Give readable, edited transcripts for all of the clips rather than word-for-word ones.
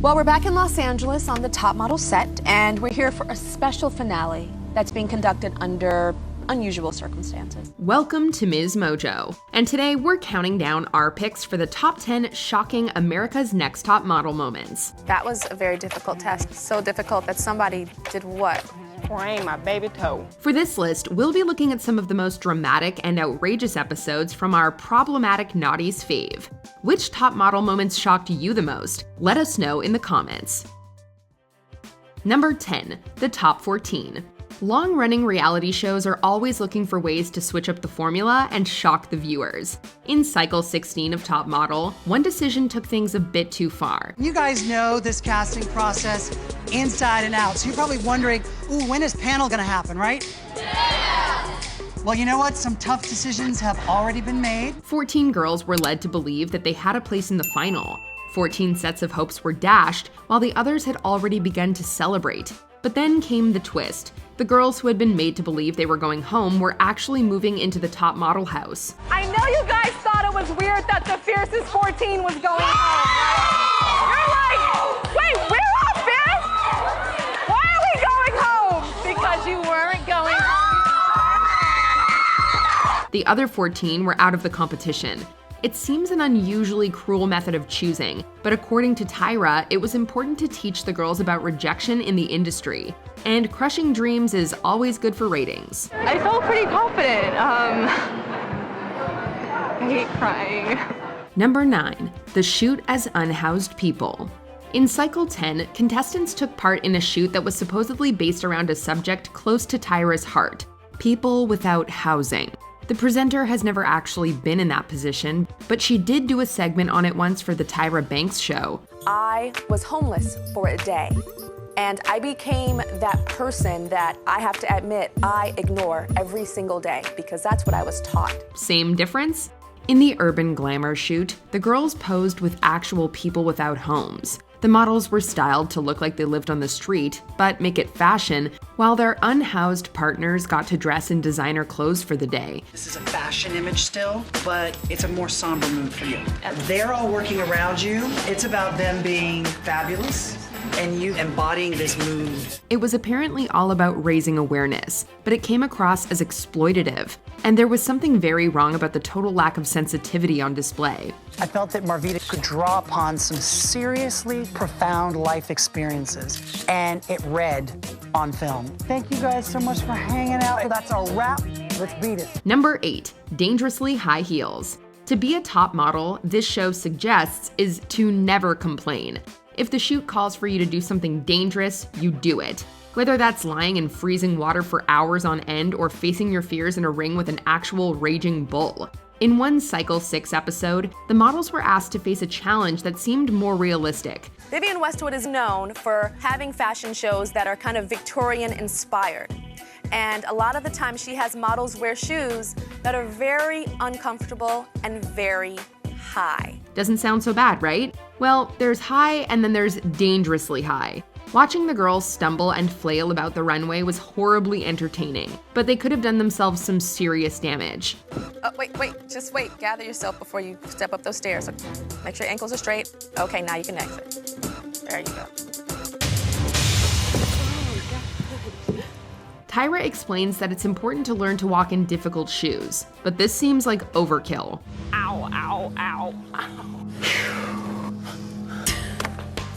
Well, we're back in Los Angeles on the Top Model set, and we're here for a special finale that's being conducted under unusual circumstances. Welcome to MsMojo, and today we're counting down our picks for the top 10 shocking America's Next Top Model moments. That was a very difficult test. So difficult that somebody did what? Frame my baby toe. For this list, we'll be looking at some of the most dramatic and outrageous episodes from our problematic noughties fave. Which top model moments shocked you the most? Let us know in the comments. Number 10, the top 14. Long-running reality shows are always looking for ways to switch up the formula and shock the viewers. In cycle 16 of Top Model, one decision took things a bit too far. You guys know this casting process inside and out, so you're probably wondering, ooh, when is panel gonna happen, right? Yeah! Well, you know what? Some tough decisions have already been made. 14 girls were led to believe that they had a place in the final. 14 sets of hopes were dashed, while the others had already begun to celebrate. But then came the twist. The girls who had been made to believe they were going home were actually moving into the top model house. I know you guys thought it was weird that the fiercest 14 was going home, right? You're like, wait, we're all fierce? Why are we going home? Because you weren't going home. The other 14 were out of the competition. It seems an unusually cruel method of choosing, but according to Tyra, it was important to teach the girls about rejection in the industry. And crushing dreams is always good for ratings. I felt pretty confident. I hate crying. Number 9, the shoot as unhoused people. In cycle 10, contestants took part in a shoot that was supposedly based around a subject close to Tyra's heart: people without housing. The presenter has never actually been in that position, but she did do a segment on it once for the Tyra Banks show. I was homeless for a day, and I became that person that I have to admit I ignore every single day because that's what I was taught. Same difference? In the urban glamour shoot, the girls posed with actual people without homes. The models were styled to look like they lived on the street, but make it fashion, while their unhoused partners got to dress in designer clothes for the day. This is a fashion image still, but it's a more somber mood for you. They're all working around you. It's about them being fabulous and you embodying this mood. It was apparently all about raising awareness, but it came across as exploitative. And there was something very wrong about the total lack of sensitivity on display. I felt that Marvita could draw upon some seriously profound life experiences, and it read on film. Thank you guys so much for hanging out. That's a wrap. Let's beat it. Number 8, dangerously high heels. To be a top model, this show suggests, is to never complain. If the shoot calls for you to do something dangerous, you do it. Whether that's lying in freezing water for hours on end or facing your fears in a ring with an actual raging bull. In one cycle 6 episode, the models were asked to face a challenge that seemed more realistic. Vivienne Westwood is known for having fashion shows that are kind of Victorian inspired. And a lot of the time she has models wear shoes that are very uncomfortable and very high. Doesn't sound so bad, right? Well, there's high and then there's dangerously high. Watching the girls stumble and flail about the runway was horribly entertaining, but they could have done themselves some serious damage. Oh, wait, just wait. Gather yourself before you step up those stairs. Make sure your ankles are straight. Okay, now you can exit. There you go. Tyra explains that it's important to learn to walk in difficult shoes, but this seems like overkill. Ow, ow, ow, ow.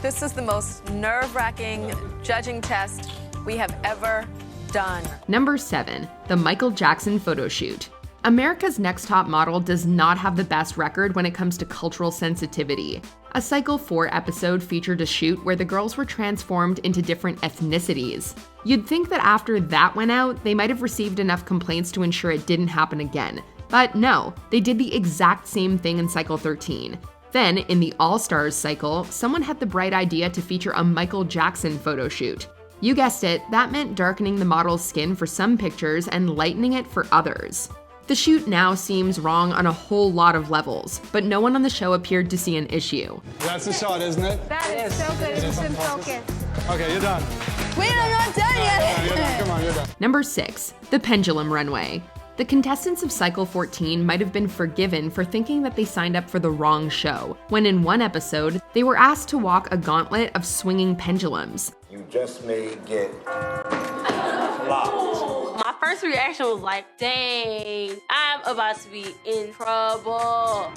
This is the most nerve-wracking judging test we have ever done. Number 7, the Michael Jackson photoshoot. America's Next Top Model does not have the best record when it comes to cultural sensitivity. A cycle 4 episode featured a shoot where the girls were transformed into different ethnicities. You'd think that after that went out, they might have received enough complaints to ensure it didn't happen again. But no, they did the exact same thing in cycle 13. Then, in the All-Stars cycle, someone had the bright idea to feature a Michael Jackson photo shoot. You guessed it, that meant darkening the model's skin for some pictures and lightening it for others. The shoot now seems wrong on a whole lot of levels, but no one on the show appeared to see an issue. That's the shot, isn't it? That is so good. It's in focus. Okay, you're done. Wait, I'm not done yet. You're done. Come on, you're done. Number 6, the pendulum runway. The contestants of Cycle 14 might have been forgiven for thinking that they signed up for the wrong show, when in one episode, they were asked to walk a gauntlet of swinging pendulums. You just may get locked. My first reaction was like, dang, I'm about to be in trouble.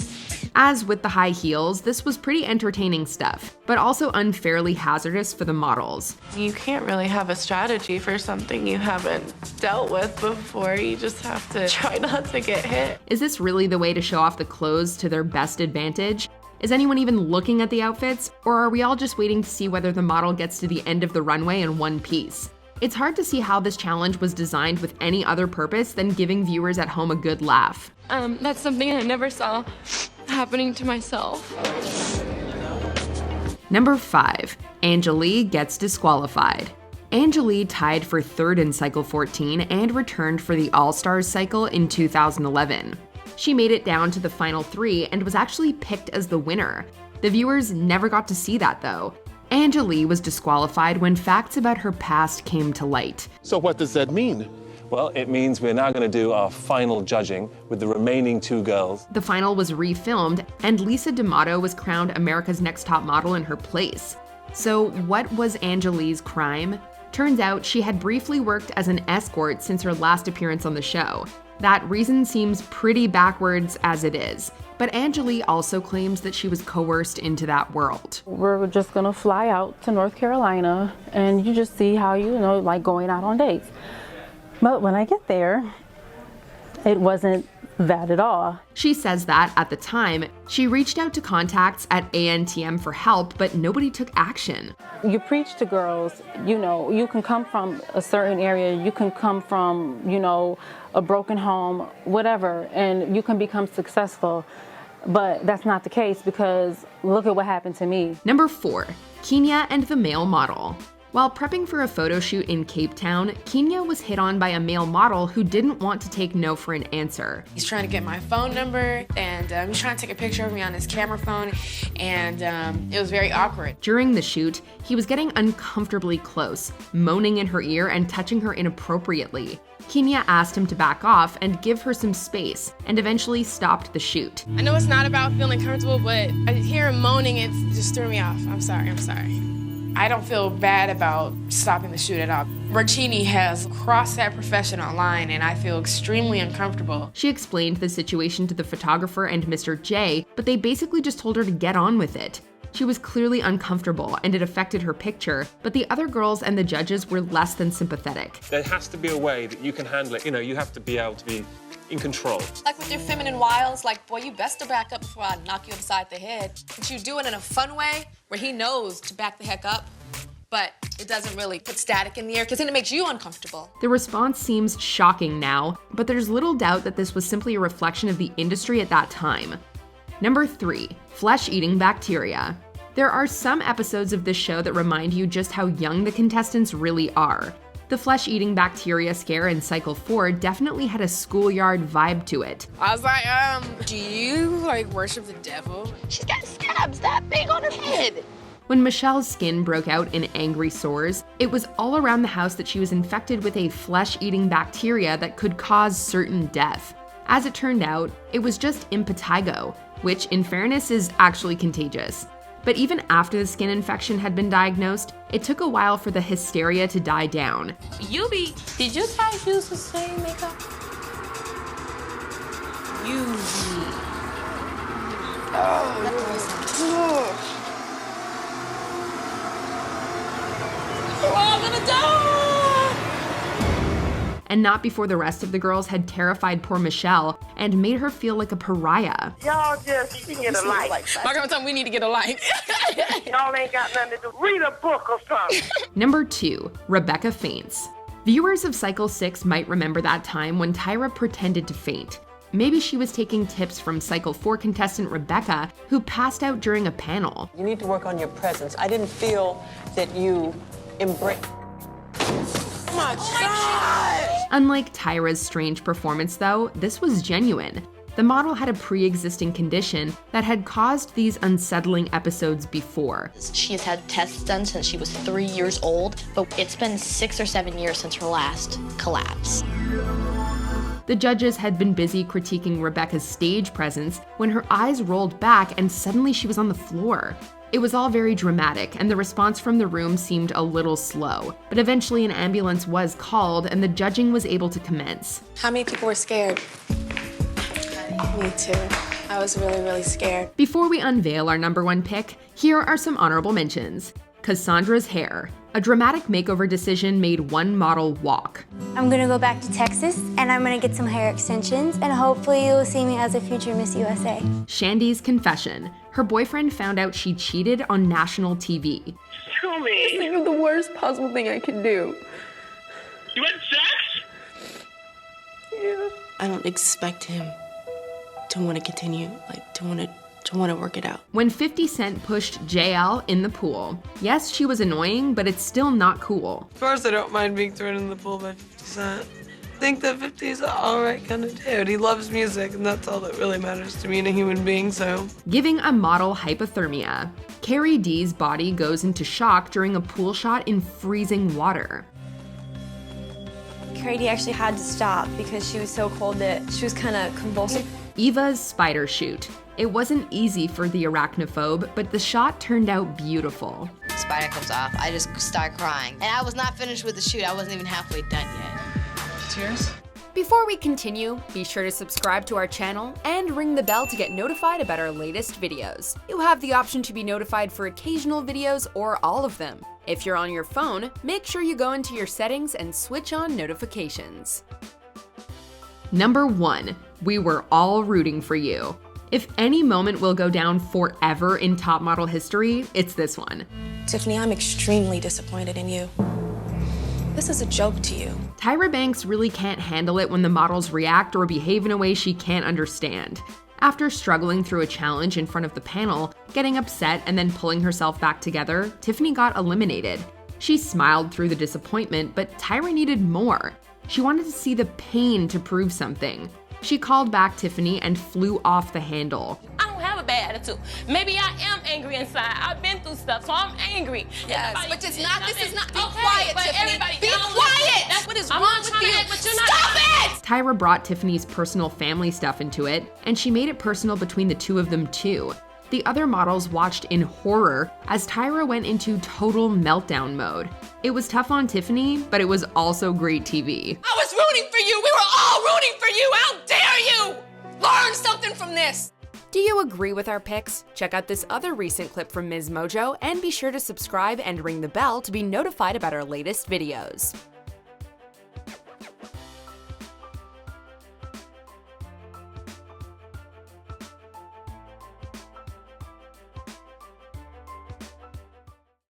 As with the high heels, this was pretty entertaining stuff, but also unfairly hazardous for the models. You can't really have a strategy for something you haven't dealt with before. You just have to try not to get hit. Is this really the way to show off the clothes to their best advantage? Is anyone even looking at the outfits, or are we all just waiting to see whether the model gets to the end of the runway in one piece? It's hard to see how this challenge was designed with any other purpose than giving viewers at home a good laugh. That's something I never saw happening to myself. Number 5, Angelique gets disqualified. Angelique tied for 3rd in Cycle 14 and returned for the All-Stars cycle in 2011. She made it down to the final 3 and was actually picked as the winner. The viewers never got to see that though. Angelique was disqualified when facts about her past came to light. So what does that mean? Well, it means we're now going to do our final judging with the remaining 2 girls. The final was refilmed, and Lisa D'Amato was crowned America's Next Top Model in her place. So what was Angelique's crime? Turns out she had briefly worked as an escort since her last appearance on the show. That reason seems pretty backwards as it is. But Angelique also claims that she was coerced into that world. We're just gonna fly out to North Carolina and you just see how, like going out on dates. But when I get there, it wasn't that at all. She says that, at the time, she reached out to contacts at ANTM for help, but nobody took action. You preach to girls, you can come from a certain area, you can come from, a broken home, whatever, and you can become successful. But that's not the case because look at what happened to me. Number 4, Kenya and the male model. While prepping for a photo shoot in Cape Town, Kenya was hit on by a male model who didn't want to take no for an answer. He's trying to get my phone number, and he's trying to take a picture of me on his camera phone, and it was very awkward. During the shoot, he was getting uncomfortably close, moaning in her ear and touching her inappropriately. Kenya asked him to back off and give her some space, and eventually stopped the shoot. I know it's not about feeling comfortable, but I hear him moaning, it just threw me off. I'm sorry. I don't feel bad about stopping the shoot at all. Martini has crossed that professional line, and I feel extremely uncomfortable. She explained the situation to the photographer and Mr. J, but they basically just told her to get on with it. She was clearly uncomfortable, and it affected her picture, but the other girls and the judges were less than sympathetic. There has to be a way that you can handle it. You have to be able to be in control. Like with your feminine wiles, like, boy, you best to back up before I knock you upside the head. But you do it in a fun way where he knows to back the heck up, but it doesn't really put static in the air because then it makes you uncomfortable. The response seems shocking now, but there's little doubt that this was simply a reflection of the industry at that time. Number 3, flesh-eating bacteria. There are some episodes of this show that remind you just how young the contestants really are. The flesh-eating bacteria scare in Cycle 4 definitely had a schoolyard vibe to it. I was like, do you, worship the devil? She's got scabs that big on her head. When Michelle's skin broke out in angry sores, it was all around the house that she was infected with a flesh-eating bacteria that could cause certain death. As it turned out, it was just impetigo, which in fairness is actually contagious. But even after the skin infection had been diagnosed, it took a while for the hysteria to die down. Did you guys use the same makeup? I'm gonna die! And not before the rest of the girls had terrified poor Michelle and made her feel like a pariah. Y'all just get a light. My grandma told me we need to get a light. Y'all ain't got nothing to do. Read a book or something. Number 2, Rebecca faints. Viewers of Cycle 6 might remember that time when Tyra pretended to faint. Maybe she was taking tips from Cycle 4 contestant Rebecca, who passed out during a panel. You need to work on your presence. I didn't feel that you embraced. Oh my God! Unlike Tyra's strange performance though, this was genuine. The model had a pre-existing condition that had caused these unsettling episodes before. She has had tests done since she was 3 years old, but it's been 6 or 7 years since her last collapse. The judges had been busy critiquing Rebecca's stage presence when her eyes rolled back and suddenly she was on the floor. It was all very dramatic, and the response from the room seemed a little slow, but eventually an ambulance was called and the judging was able to commence. How many people were scared? Me too. I was really, really scared. Before we unveil our #1 pick, here are some honorable mentions. Cassandra's hair. A dramatic makeover decision made one model walk. I'm gonna go back to Texas and I'm gonna get some hair extensions and hopefully you'll see me as a future Miss USA. Shandy's confession. Her boyfriend found out she cheated on national TV. Tell me. Just think of the worst possible thing I could do. You had sex? Yeah. I don't expect him to want to continue, to want to work it out. When 50 Cent pushed JL in the pool. Yes, she was annoying, but it's still not cool. Of course I don't mind being thrown in the pool by 50 Cent. I think that 50 is an alright kind of dude. He loves music, and that's all that really matters to me in a human being, so. Giving a model hypothermia. Carrie D's body goes into shock during a pool shot in freezing water. Carrie D actually had to stop because she was so cold that she was kind of convulsive. Eva's spider shoot. It wasn't easy for the arachnophobe, but the shot turned out beautiful. Spider comes off, I just start crying. And I was not finished with the shoot, I wasn't even halfway done yet. Cheers. Before we continue, be sure to subscribe to our channel and ring the bell to get notified about our latest videos. You have the option to be notified for occasional videos or all of them. If you're on your phone, make sure you go into your settings and switch on notifications. #1. We were all rooting for you. If any moment will go down forever in top model history, it's this one. Tiffany, I'm extremely disappointed in you. This is a joke to you. Tyra Banks really can't handle it when the models react or behave in a way she can't understand. After struggling through a challenge in front of the panel, getting upset and then pulling herself back together, Tiffany got eliminated. She smiled through the disappointment, but Tyra needed more. She wanted to see the pain to prove something. She called back Tiffany and flew off the handle. I don't have a bad attitude. Maybe I am angry inside. I've been through stuff, so I'm angry. Yes, but it's not, this is not, be okay, quiet, but Tiffany. Everybody Be quiet! That's What is I'm wrong not with trying you? to act, but you're not. Stop it! Tyra brought Tiffany's personal family stuff into it, and she made it personal between the two of them too. The other models watched in horror as Tyra went into total meltdown mode. It was tough on Tiffany, but it was also great TV. I was rooting for you. We were all rooting for you. How dare you? Learn something from this. Do you agree with our picks? Check out this other recent clip from MsMojo and be sure to subscribe and ring the bell to be notified about our latest videos.